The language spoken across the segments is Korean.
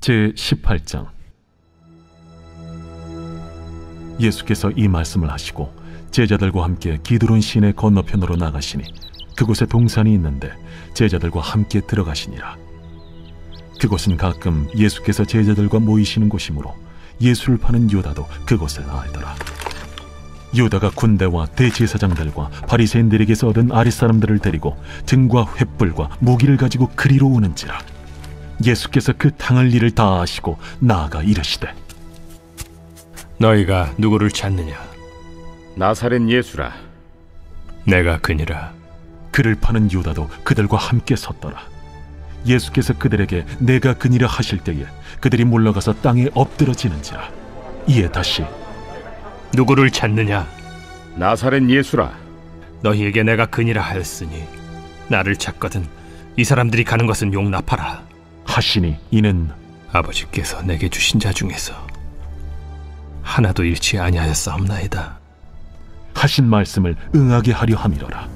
제18장. 예수께서 이 말씀을 하시고 제자들과 함께 기드론 시내 건너편으로 나가시니 그곳에 동산이 있는데 제자들과 함께 들어가시니라. 그곳은 가끔 예수께서 제자들과 모이시는 곳이므로 예수를 파는 유다도 그곳을 알더라. 유다가 군대와 대제사장들과 바리새인들에게서 얻은 아랫사람들을 데리고 등과 횃불과 무기를 가지고 그리로 오는지라. 예수께서 그 당할 일을 다 아시고 나아가 이르시되, 너희가 누구를 찾느냐? 나사렛 예수라. 내가 그니라. 그를 파는 유다도 그들과 함께 섰더라. 예수께서 그들에게 내가 그니라 하실 때에 그들이 물러가서 땅에 엎드러지는지라. 이에 다시 누구를 찾느냐? 나사렛 예수라. 너희에게 내가 그니라 하였으니 나를 찾거든 이 사람들이 가는 것은 용납하라 하시니, 이는 아버지께서 내게 주신 자 중에서 하나도 잃지 아니하였사옵나이다 하신 말씀을 응하게 하려 함이로라.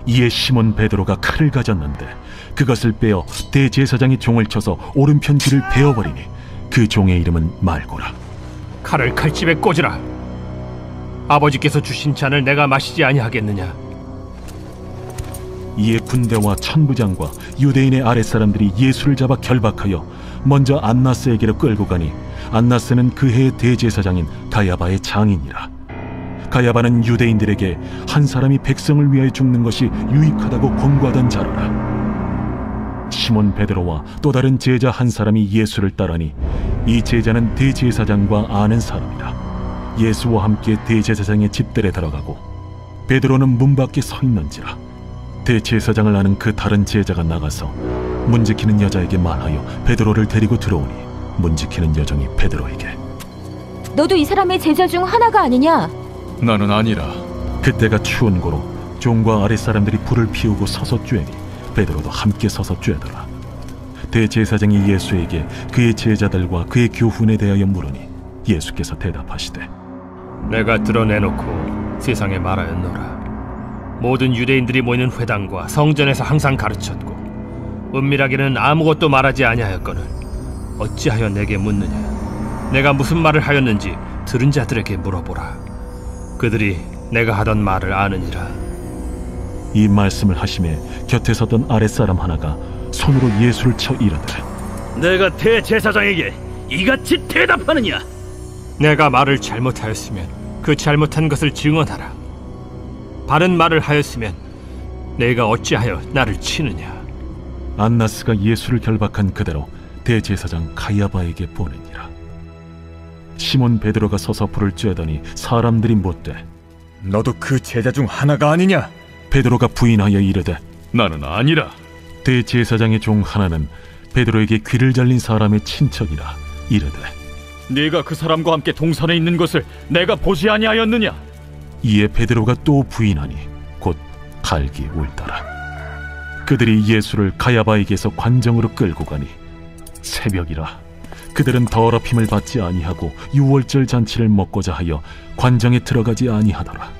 이에 시몬 베드로가 칼을 가졌는데 그것을 빼어 대제사장이 종을 쳐서 오른편 귀를 베어버리니 그 종의 이름은 말고라. 칼을 칼집에 꽂으라. 아버지께서 주신 잔을 내가 마시지 아니하겠느냐? 이에 군대와 천부장과 유대인의 아랫사람들이 예수를 잡아 결박하여 먼저 안나스에게로 끌고 가니 안나스는 그 해의 대제사장인 가야바의 장인이라. 가야바는 유대인들에게 한 사람이 백성을 위하여 죽는 것이 유익하다고 권고하던 자로라. 시몬 베드로와 또 다른 제자 한 사람이 예수를 따르니 이 제자는 대제사장과 아는 사람이라. 예수와 함께 대제사장의 집들에 들어가고 베드로는 문 밖에 서 있는지라. 대제사장을 아는 그 다른 제자가 나가서 문 지키는 여자에게 말하여 베드로를 데리고 들어오니 문 지키는 여종이 베드로에게, 너도 이 사람의 제자 중 하나가 아니냐? 나는 아니라. 그때가 추운 고로 종과 아랫사람들이 불을 피우고 서서 쬐니 베드로도 함께 서서 쬐더라. 대제사장이 예수에게 그의 제자들과 그의 교훈에 대하여 물으니 예수께서 대답하시되, 내가 드러내놓고 세상에 말하였노라. 모든 유대인들이 모이는 회당과 성전에서 항상 가르쳤고 은밀하게는 아무것도 말하지 아니하였거늘 어찌하여 내게 묻느냐? 내가 무슨 말을 하였는지 들은 자들에게 물어보라. 그들이 내가 하던 말을 아느니라. 이 말씀을 하심에 곁에 섰던 아랫사람 하나가 손으로 예수를 쳐 이르되, 내가 대제사장에게 이같이 대답하느냐? 내가 말을 잘못하였으면 그 잘못한 것을 증언하라. 바른 말을 하였으면 내가 어찌하여 나를 치느냐? 안나스가 예수를 결박한 그대로 대제사장 가야바에게 보내니라. 시몬 베드로가 서서 불을 쬐더니 사람들이 묻되, 너도 그 제자 중 하나가 아니냐? 베드로가 부인하여 이르되, 나는 아니라. 대제사장의 종 하나는 베드로에게 귀를 잘린 사람의 친척이라. 이르되, 네가 그 사람과 함께 동산에 있는 것을 내가 보지 아니하였느냐? 이에 베드로가 또 부인하니 곧 갈기 울더라. 그들이 예수를 가야바에게서 관정으로 끌고 가니 새벽이라. 그들은 더럽힘을 받지 아니하고 유월절 잔치를 먹고자 하여 관정에 들어가지 아니하더라.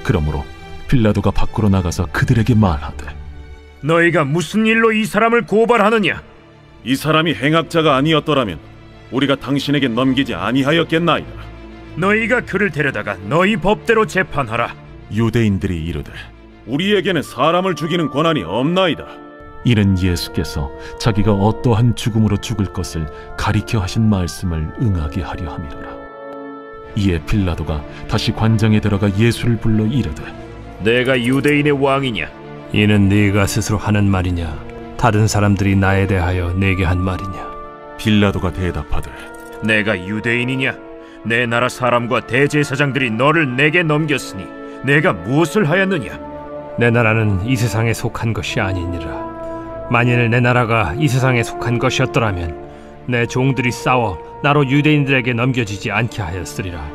그러므로 빌라도가 밖으로 나가서 그들에게 말하되, 너희가 무슨 일로 이 사람을 고발하느냐? 이 사람이 행악자가 아니었더라면 우리가 당신에게 넘기지 아니하였겠나이다. 너희가 그를 데려다가 너희 법대로 재판하라. 유대인들이 이르되, 우리에게는 사람을 죽이는 권한이 없나이다. 이는 예수께서 자기가 어떠한 죽음으로 죽을 것을 가리켜 하신 말씀을 응하게 하려 함이로라. 이에 빌라도가 다시 관정에 들어가 예수를 불러 이르되, 내가 유대인의 왕이냐? 이는 네가 스스로 하는 말이냐? 다른 사람들이 나에 대하여 내게 한 말이냐? 빌라도가 대답하되, 내가 유대인이냐? 내 나라 사람과 대제사장들이 너를 내게 넘겼으니 내가 무엇을 하였느냐? 내 나라는 이 세상에 속한 것이 아니니라. 만일 내 나라가 이 세상에 속한 것이었더라면 내 종들이 싸워 나로 유대인들에게 넘겨지지 않게 하였으리라.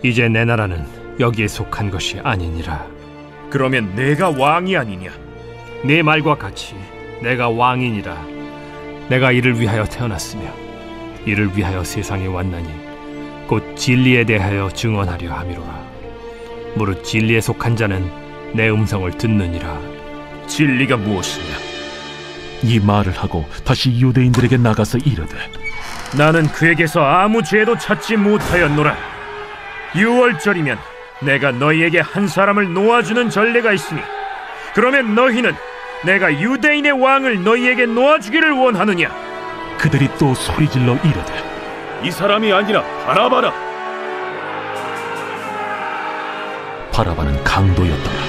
이제 내 나라는 여기에 속한 것이 아니니라. 그러면 내가 왕이 아니냐? 네 말과 같이 내가 왕이니라. 내가 이를 위하여 태어났으며 이를 위하여 세상에 왔나니 곧 진리에 대하여 증언하려 함이로라. 무릇 진리에 속한 자는 내 음성을 듣느니라. 진리가 무엇이냐? 이 말을 하고 다시 유대인들에게 나가서 이르되 나는 그에게서 아무 죄도 찾지 못하였노라. 유월절이면 내가 너희에게 한 사람을 놓아주는 전례가 있으니 그러면 너희는 내가 유대인의 왕을 너희에게 놓아주기를 원하느냐? 그들이 또 소리질러 이르되 이 사람이 아니라 바라바라. 바라바는 강도였더라.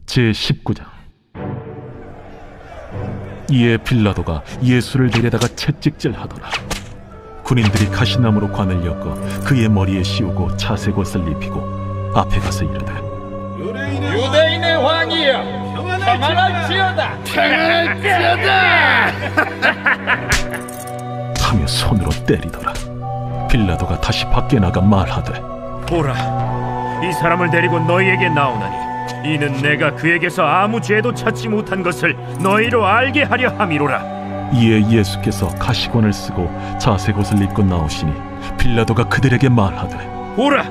제19장. 이에 빌라도가 예수를 데려다가 채찍질하더라. 군인들이 가시나무로 관을 엮어 그의 머리에 씌우고 자색 옷을 입히고 앞에 가서 이르되 유대인의 왕이여, 평안할지어다. 평안할지어다. 하며 손으로 때리더라. 빌라도가 다시 밖에 나가 말하되 보라, 이 사람을 데리고 너희에게 나오나니 이는 내가 그에게서 아무 죄도 찾지 못한 것을 너희로 알게 하려 함이로라. 이에 예수께서 가시관을 쓰고 자색 옷을 입고 나오시니 빌라도가 그들에게 말하되 보라,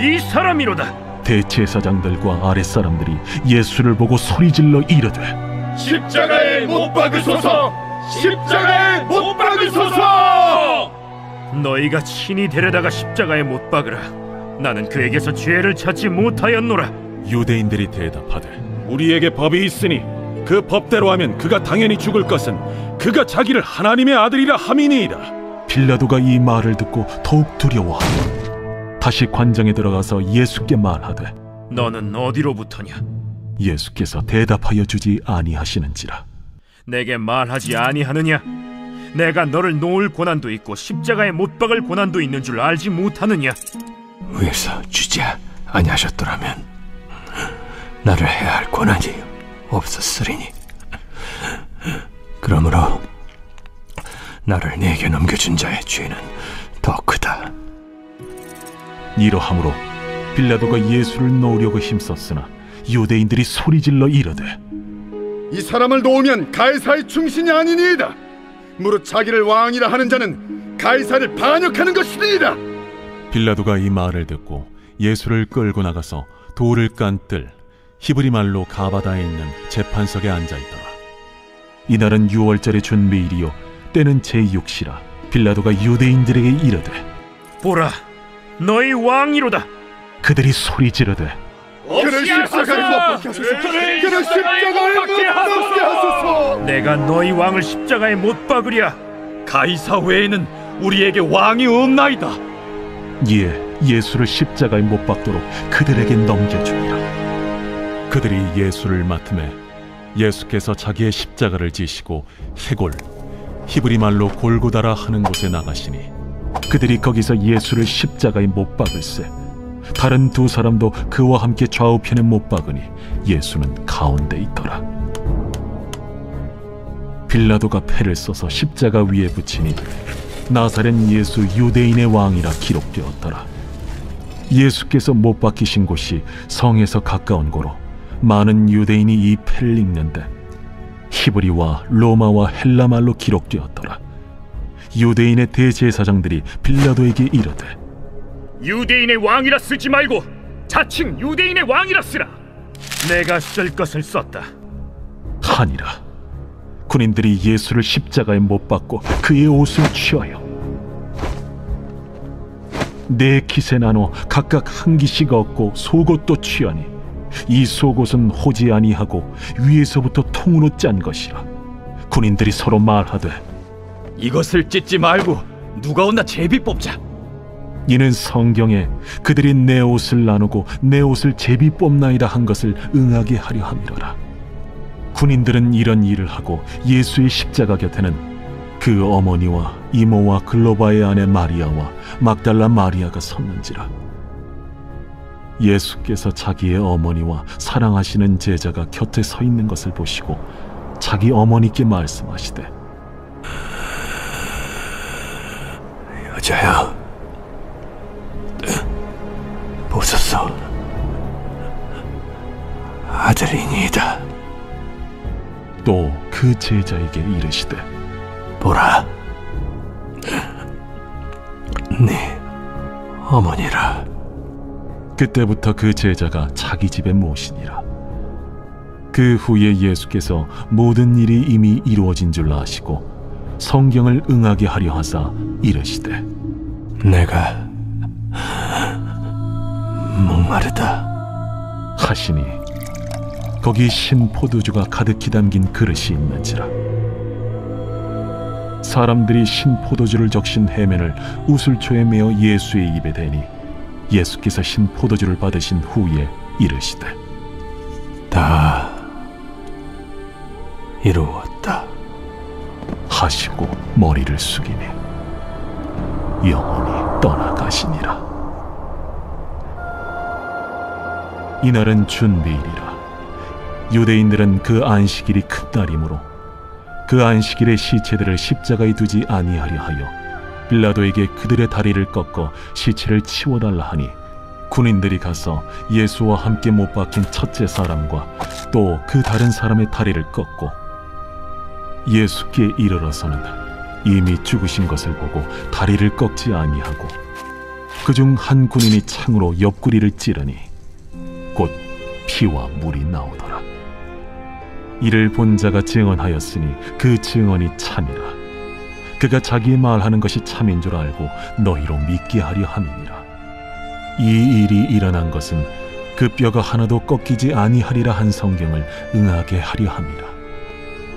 이 사람이로다. 대제사장들과 아랫사람들이 예수를 보고 소리질러 이르되 십자가에 못 박으소서. 십자가에 못 박으소서. 너희가 친히 데려다가 십자가에 못 박으라. 나는 그에게서 죄를 찾지 못하였노라. 유대인들이 대답하되 우리에게 법이 있으니 그 법대로 하면 그가 당연히 죽을 것은 그가 자기를 하나님의 아들이라 함이니이다. 빌라도가 이 말을 듣고 더욱 두려워하고 다시 관장에 들어가서 예수께 말하되 너는 어디로부터냐? 예수께서 대답하여 주지 아니하시는지라. 내게 말하지 아니하느냐? 내가 너를 놓을 고난도 있고 십자가에 못 박을 고난도 있는 줄 알지 못하느냐? 위에서 주지 아니하셨더라면 나를 해야 할 권한이 없었으리니 그러므로 나를 네게 넘겨준 자의 죄는 더 크다. 이러함으로 빌라도가 예수를 놓으려고 힘썼으나 유대인들이 소리질러 이르되 이 사람을 놓으면 가이사의 충신이 아니니이다. 무릇 자기를 왕이라 하는 자는 가이사를 반역하는 것이니이다. 빌라도가 이 말을 듣고 예수를 끌고 나가서 돌을 깐 뜰 히브리 말로 가바다에 있는 재판석에 앉아있더라. 이날은 유월절의 준비일이요 때는 제6시라. 빌라도가 유대인들에게 이르되 보라, 너희 왕이로다. 그들이 소리 지르되 그를 십자가에 못 박게 하소서. 그를 십자가에 못 박게 하소서. 내가 너희 왕을 십자가에 못 박으랴. 가이사 외에는 우리에게 왕이 없나이다. 이에 예수를 십자가에 못 박도록 그들에게 넘겨주니라. 그들이 예수를 맡음에 예수께서 자기의 십자가를 지시고 해골 히브리 말로 골고다라 하는 곳에 나가시니 그들이 거기서 예수를 십자가에 못 박을세. 다른 두 사람도 그와 함께 좌우편에 못 박으니 예수는 가운데 있더라. 빌라도가 패를 써서 십자가 위에 붙이니 나사렛 예수 유대인의 왕이라 기록되었더라. 예수께서 못 박히신 곳이 성에서 가까운 고로 많은 유대인이 이 패를 읽는데 히브리와 로마와 헬라 말로 기록되었더라. 유대인의 대제사장들이 빌라도에게 이르되 유대인의 왕이라 쓰지 말고 자칭 유대인의 왕이라 쓰라. 내가 쓸 것을 썼다 하니라. 군인들이 예수를 십자가에 못 박고 그의 옷을 취하여 네 킷에 나눠 각각 한 기씩 얻고 속옷도 취하니 이 속옷은 호지 아니하고 위에서부터 통으로 짠 것이라. 군인들이 서로 말하되 이것을 찢지 말고 누가 온나 제비 뽑자. 이는 성경에 그들이 내 옷을 나누고 내 옷을 제비 뽑나이다 한 것을 응하게 하려 함이로라. 군인들은 이런 일을 하고 예수의 십자가 곁에는 그 어머니와 이모와 글로바의 아내 마리아와 막달라 마리아가 섰는지라. 예수께서 자기의 어머니와 사랑하시는 제자가 곁에 서 있는 것을 보시고 자기 어머니께 말씀하시되 여자여, 보소서, 아들이니이다. 또 그 제자에게 이르시되 보라, 네 어머니라. 그때부터 그 제자가 자기 집에 모시니라. 그 후에 예수께서 모든 일이 이미 이루어진 줄 아시고 성경을 응하게 하려 하사 이르시되 내가 목마르다 하시니 거기 신 포도주가 가득히 담긴 그릇이 있는지라. 사람들이 신 포도주를 적신 해면을 우슬초에 메어 예수의 입에 대니 예수께서 신 포도주를 받으신 후에 이르시되 다 이루었다 하시고 머리를 숙이니 영원히 떠나가시니라. 이날은 준비일이라. 유대인들은 그 안식일이 큰 날이므로 그 안식일에 시체들을 십자가에 두지 아니하려 하여 빌라도에게 그들의 다리를 꺾어 시체를 치워달라 하니 군인들이 가서 예수와 함께 못 박힌 첫째 사람과 또 그 다른 사람의 다리를 꺾고 예수께 이르러서는 이미 죽으신 것을 보고 다리를 꺾지 아니하고 그중 한 군인이 창으로 옆구리를 찌르니 곧 피와 물이 나오더라. 이를 본 자가 증언하였으니 그 증언이 참이라. 그가 자기의 말하는 것이 참인 줄 알고 너희로 믿게 하려 함이니라. 이 일이 일어난 것은 그 뼈가 하나도 꺾이지 아니하리라 한 성경을 응하게 하려 함이라.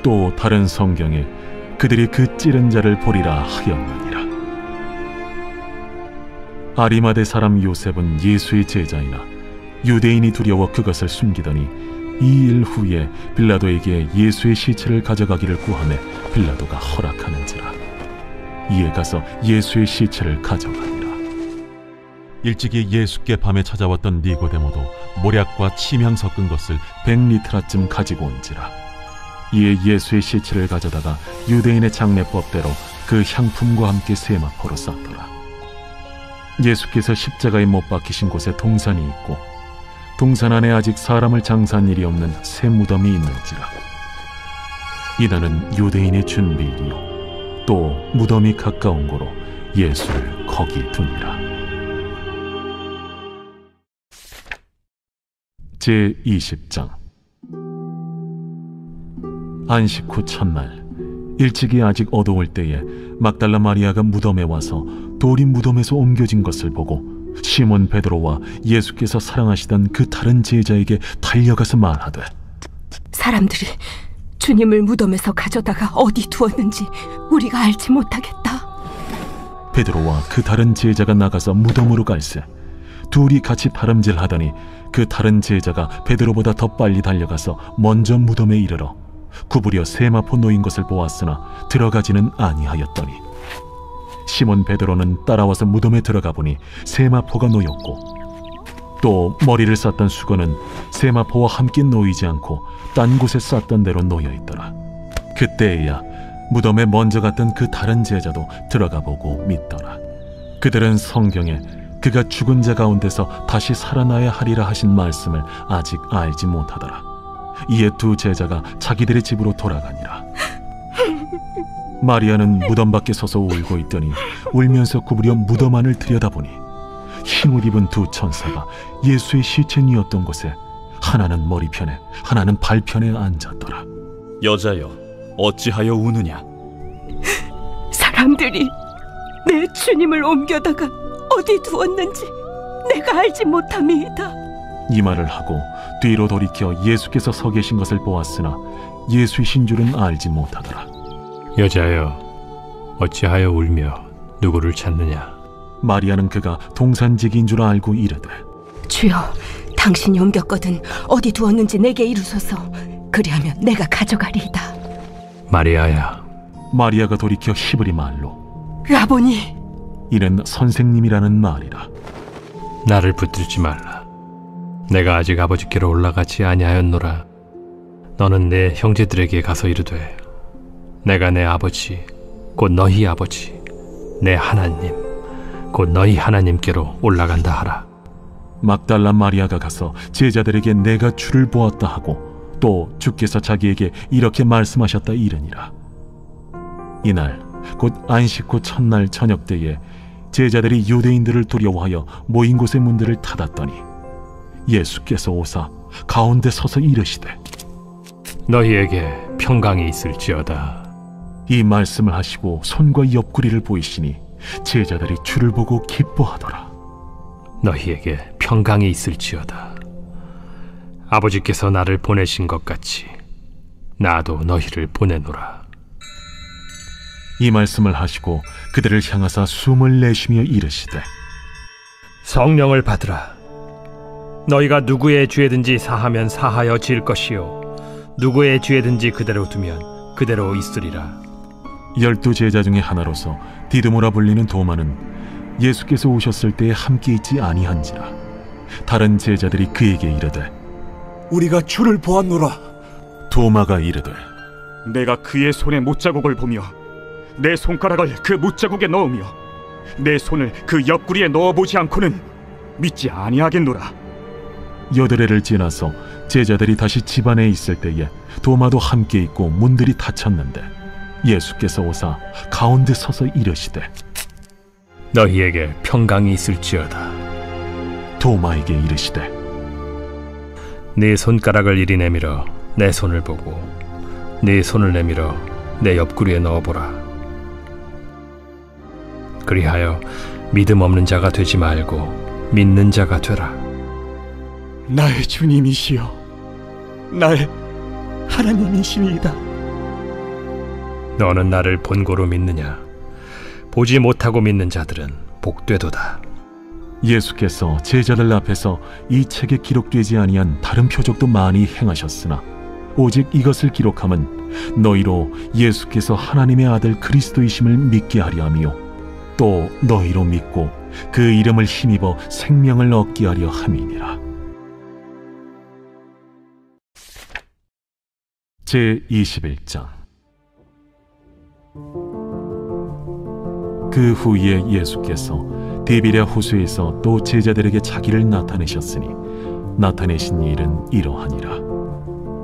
또 다른 성경에 그들이 그 찌른 자를 보리라 하였느니라. 아리마대 사람 요셉은 예수의 제자이나 유대인이 두려워 그것을 숨기더니 이 일 후에 빌라도에게 예수의 시체를 가져가기를 구하매 빌라도가 허락하는지라. 이에 가서 예수의 시체를 가져가니라. 일찍이 예수께 밤에 찾아왔던 니고데모도 모략과 침향 섞은 것을 100리트라쯤 가지고 온지라. 이에 예수의 시체를 가져다가 유대인의 장례법대로 그 향품과 함께 세마포로 쌌더라. 예수께서 십자가에 못 박히신 곳에 동산이 있고 동산 안에 아직 사람을 장사한 일이 없는 새 무덤이 있는지라. 이날은 유대인의 준비일이요 또 무덤이 가까운 고로 예수를 거기 두니라. 제20장. 안식 후 첫날 일찍이 아직 어두울 때에 막달라 마리아가 무덤에 와서 돌이 무덤에서 옮겨진 것을 보고 시몬 베드로와 예수께서 사랑하시던 그 다른 제자에게 달려가서 말하되 사람들이 주님을 무덤에서 가져다가 어디 두었는지 우리가 알지 못하겠다. 베드로와 그 다른 제자가 나가서 무덤으로 갈새 둘이 같이 다름질하더니 그 다른 제자가 베드로보다 더 빨리 달려가서 먼저 무덤에 이르러 구부려 세마포 놓인 것을 보았으나 들어가지는 아니하였더니 시몬 베드로는 따라와서 무덤에 들어가 보니 세마포가 놓였고 또 머리를 쌌던 수건은 세마포와 함께 놓이지 않고 딴 곳에 쌌던 대로 놓여 있더라. 그때에야 무덤에 먼저 갔던 그 다른 제자도 들어가 보고 믿더라. 그들은 성경에 그가 죽은 자 가운데서 다시 살아나야 하리라 하신 말씀을 아직 알지 못하더라. 이에 두 제자가 자기들의 집으로 돌아가니라. 마리아는 무덤 밖에 서서 울고 있더니 울면서 구부려 무덤 안을 들여다보니 흰옷 입은 두 천사가 예수의 시체니었던 곳에 하나는 머리편에 하나는 발편에 앉았더라. 여자여, 어찌하여 우느냐? 사람들이 내 주님을 옮겨다가 어디 두었는지 내가 알지 못함이다. 이 말을 하고 뒤로 돌이켜 예수께서 서 계신 것을 보았으나 예수이신 줄은 알지 못하더라. 여자여, 어찌하여 울며 누구를 찾느냐? 마리아는 그가 동산지기인 줄 알고 이르되 주여, 당신이 옮겼거든 어디 두었는지 내게 이루소서. 그리하면 내가 가져가리이다. 마리아야. 마리아가 돌이켜 히브리 말로 라보니, 이는 선생님이라는 말이라. 나를 붙들지 말라. 내가 아직 아버지께로 올라가지 아니하였노라. 너는 내 형제들에게 가서 이르되 내가 내 아버지 곧 너희 아버지 내 하나님 곧 너희 하나님께로 올라간다 하라. 막달라 마리아가 가서 제자들에게 내가 주를 보았다 하고 또 주께서 자기에게 이렇게 말씀하셨다 이르니라. 이날 곧 안식 후 첫날 저녁 때에 제자들이 유대인들을 두려워하여 모인 곳의 문들을 닫았더니 예수께서 오사 가운데 서서 이르시되 너희에게 평강이 있을지어다. 이 말씀을 하시고 손과 옆구리를 보이시니 제자들이 주를 보고 기뻐하더라. 너희에게 평강이 있을지어다. 아버지께서 나를 보내신 것 같이 나도 너희를 보내노라. 이 말씀을 하시고 그들을 향하사 숨을 내쉬며 이르시되 성령을 받으라. 너희가 누구의 죄든지 사하면 사하여 질 것이요 누구의 죄든지 그대로 두면 그대로 있으리라. 12 제자 중에 하나로서 디드모라 불리는 도마는 예수께서 오셨을 때에 함께 있지 아니한지라. 다른 제자들이 그에게 이르되 우리가 주를 보았노라. 도마가 이르되 내가 그의 손에 못자국을 보며 내 손가락을 그 못자국에 넣으며 내 손을 그 옆구리에 넣어보지 않고는 믿지 아니하겠노라. 여드레를 지나서 제자들이 다시 집 안에 있을 때에 도마도 함께 있고 문들이 닫혔는데 예수께서 오사 가운데 서서 이르시되 너희에게 평강이 있을지어다. 도마에게 이르시되 네 손가락을 이리 내밀어 내 손을 보고 네 손을 내밀어 내 옆구리에 넣어보라. 그리하여 믿음 없는 자가 되지 말고 믿는 자가 되라. 나의 주님이시여 나의 하나님이시니이다. 너는 나를 본고로 믿느냐? 보지 못하고 믿는 자들은 복되도다. 예수께서 제자들 앞에서 이 책에 기록되지 아니한 다른 표적도 많이 행하셨으나 오직 이것을 기록함은 너희로 예수께서 하나님의 아들 그리스도이심을 믿게 하려 함이요 또 너희로 믿고 그 이름을 힘입어 생명을 얻게 하려 함이니라. 제21장. 그 후에 예수께서 디비랴 호수에서 또 제자들에게 자기를 나타내셨으니 나타내신 일은 이러하니라.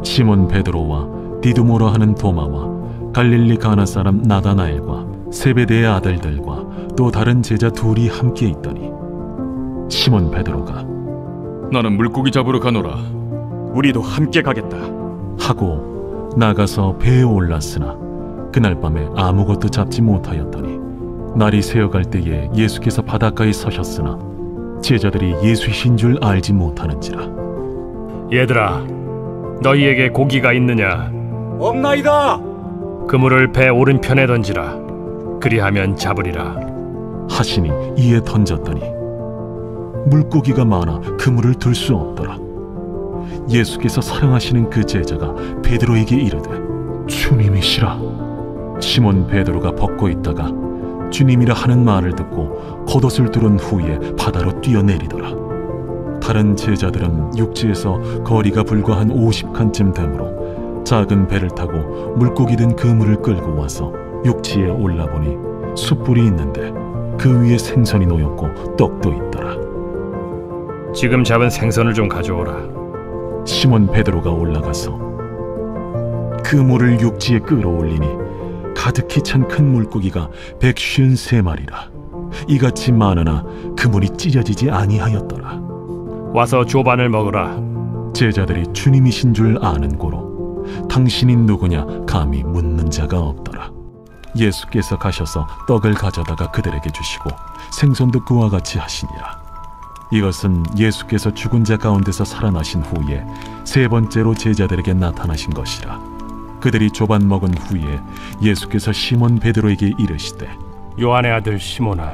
시몬 베드로와 디두모라 하는 도마와 갈릴리 가나 사람 나다나엘과 세베대의 아들들과 또 다른 제자 둘이 함께 있더니 시몬 베드로가 나는 물고기 잡으러 가노라. 우리도 함께 가겠다 하고 나가서 배에 올랐으나 그날 밤에 아무것도 잡지 못하였더니 날이 새어갈 때에 예수께서 바닷가에 서셨으나 제자들이 예수이신 줄 알지 못하는지라. 얘들아, 너희에게 고기가 있느냐? 없나이다. 그물을 배 오른편에 던지라. 그리하면 잡으리라. 하시니 이에 던졌더니 물고기가 많아 그물을 들 수 없더라. 예수께서 사랑하시는 그 제자가 베드로에게 이르되 주님이시라. 시몬 베드로가 벗고 있다가 주님이라 하는 말을 듣고 겉옷을 두른 후에 바다로 뛰어내리더라. 다른 제자들은 육지에서 거리가 불과 한 50칸쯤 되므로 작은 배를 타고 물고기 든 그물을 끌고 와서 육지에 올라보니 숯불이 있는데 그 위에 생선이 놓였고 떡도 있더라. 지금 잡은 생선을 좀 가져오라. 시몬 베드로가 올라가서 그물을 육지에 끌어올리니 가득히 찬 큰 물고기가 153마리라. 이같이 많으나 그물이 찢어지지 아니하였더라. 와서 조반을 먹으라. 제자들이 주님이신 줄 아는 고로 당신이 누구냐 감히 묻는 자가 없더라. 예수께서 가셔서 떡을 가져다가 그들에게 주시고 생선도 그와 같이 하시니라. 이것은 예수께서 죽은 자 가운데서 살아나신 후에 세 번째로 제자들에게 나타나신 것이라. 그들이 조반 먹은 후에 예수께서 시몬 베드로에게 이르시되 요한의 아들 시몬아,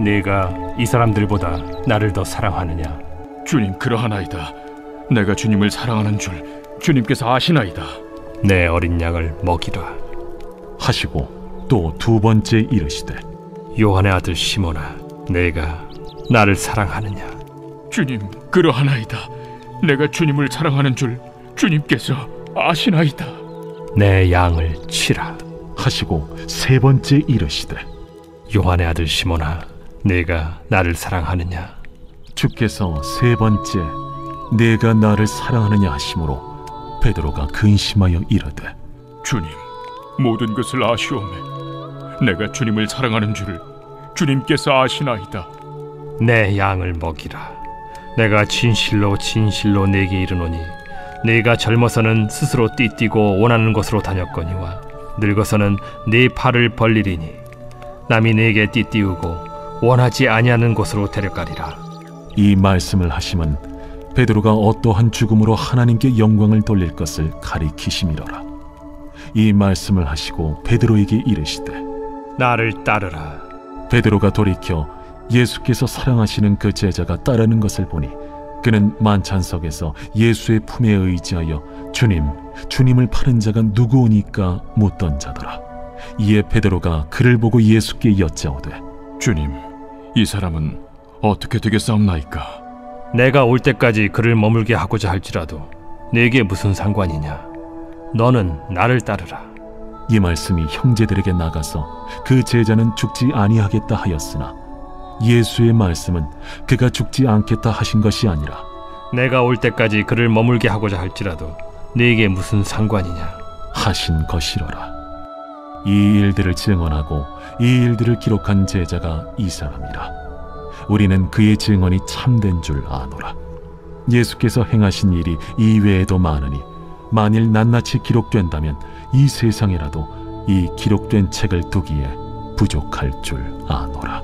네가 이 사람들보다 나를 더 사랑하느냐? 주님, 그러하나이다. 내가 주님을 사랑하는 줄 주님께서 아시나이다. 내 어린 양을 먹이라. 하시고 또 두 번째 이르시되 요한의 아들 시몬아, 네가 나를 사랑하느냐? 주님, 그러하나이다. 내가 주님을 사랑하는 줄 주님께서 아시나이다. 내 양을 치라. 하시고 세 번째 이르시되 요한의 아들 시몬아, 네가 나를 사랑하느냐? 주께서 세 번째 내가 나를 사랑하느냐 하심으로 베드로가 근심하여 이르되 주님, 모든 것을 아시오매. 내가 주님을 사랑하는 줄을 주님께서 아시나이다. 내 양을 먹이라. 내가 진실로 진실로 네게 이르노니 네가 젊어서는 스스로 띠뛰고 원하는 곳으로 다녔거니와 늙어서는 네 팔을 벌리리니 남이 네게 띠띠우고 원하지 아니하는 곳으로 데려가리라. 이 말씀을 하심은 베드로가 어떠한 죽음으로 하나님께 영광을 돌릴 것을 가리키심이로라. 이 말씀을 하시고 베드로에게 이르시되 나를 따르라. 베드로가 돌이켜 예수께서 사랑하시는 그 제자가 따르는 것을 보니 그는 만찬석에서 예수의 품에 의지하여 주님을 파는 자가 누구오니까 묻던 자더라. 이에 베드로가 그를 보고 예수께 여짜오되 주님, 이 사람은 어떻게 되겠사옵나이까? 내가 올 때까지 그를 머물게 하고자 할지라도 네게 무슨 상관이냐? 너는 나를 따르라. 이 말씀이 형제들에게 나가서 그 제자는 죽지 아니하겠다 하였으나 예수의 말씀은 그가 죽지 않겠다 하신 것이 아니라 내가 올 때까지 그를 머물게 하고자 할지라도 네게 무슨 상관이냐 하신 것이로라. 이 일들을 증언하고 이 일들을 기록한 제자가 이 사람이라. 우리는 그의 증언이 참된 줄 아노라. 예수께서 행하신 일이 이외에도 많으니 만일 낱낱이 기록된다면 이 세상에라도 이 기록된 책을 두기에 부족할 줄 아노라.